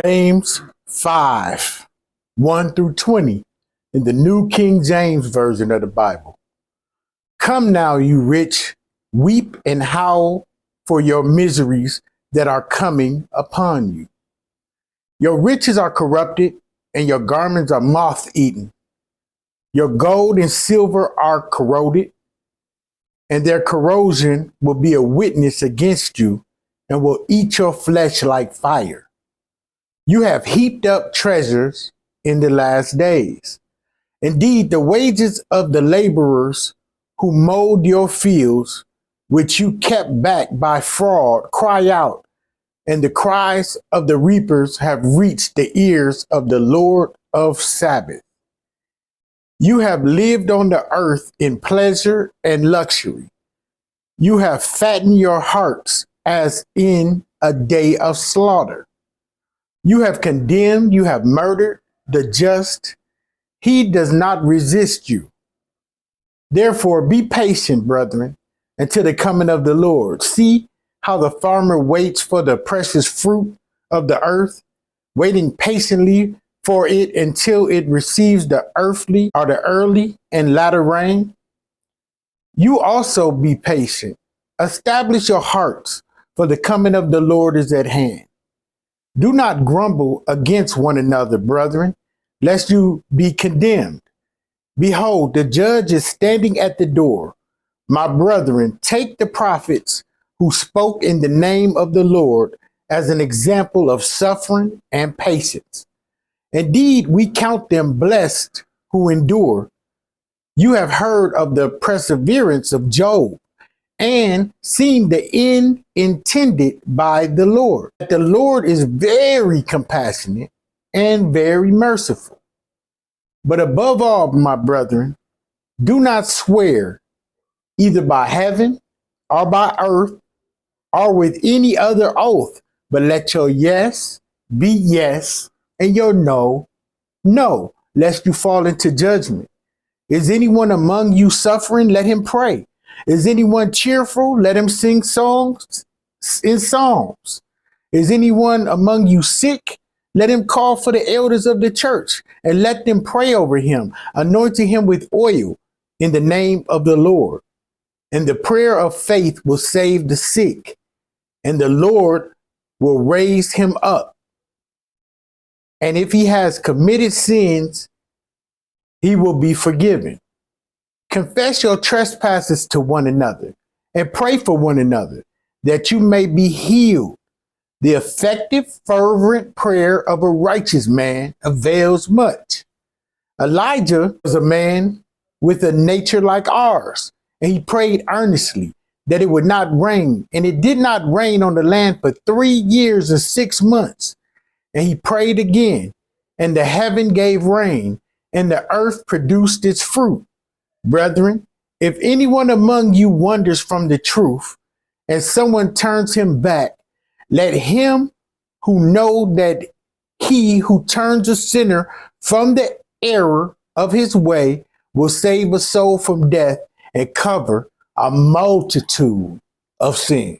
James 5, 1 through 20 in the New King James Version of the Bible. Come now, you rich, weep and howl for your miseries that are coming upon you. Your riches are corrupted, and your garments are moth-eaten. Your gold and silver are corroded, and their corrosion will be a witness against you and will eat your flesh like fire. You have heaped up treasures in the last days. Indeed, the wages of the laborers who mowed your fields, which you kept back by fraud, cry out, and the cries of the reapers have reached the ears of the Lord of Sabbath. You have lived on the earth in pleasure and luxury. You have fattened your hearts as in a day of slaughter. You have condemned, you have murdered the just. He does not resist you. Therefore, be patient, brethren, until the coming of the Lord. See how the farmer waits for the precious fruit of the earth, waiting patiently for it until it receives the earthly or the early and latter rain. You also be patient. Establish your hearts, for the coming of the Lord is at hand. Do not grumble against one another, brethren, lest you be condemned. Behold, the judge is standing at the door. My brethren, take the prophets who spoke in the name of the Lord as an example of suffering and patience. Indeed, we count them blessed who endure. You have heard of the perseverance of Job and seen the end intended by the Lord. The Lord is very compassionate and very merciful. But above all, my brethren, do not swear either by heaven or by earth or with any other oath, but let your yes be yes and your no, no, lest you fall into judgment. Is anyone among you suffering? Let him pray. Is anyone cheerful? Let him sing songs in psalms. Is anyone among you sick? Let him call for the elders of the church and let them pray over him, anointing him with oil in the name of the Lord. And the prayer of faith will save the sick, and the Lord will raise him up. And if he has committed sins, he will be forgiven. Confess your trespasses to one another and pray for one another that you may be healed. The effective, fervent prayer of a righteous man avails much. Elijah was a man with a nature like ours, and he prayed earnestly that it would not rain. And it did not rain on the land for 3 years and 6 months. And he prayed again, and the heaven gave rain, and the earth produced its fruit. Brethren, if anyone among you wanders from the truth, and someone turns him back, let him who know that he who turns a sinner from the error of his way will save a soul from death and cover a multitude of sins.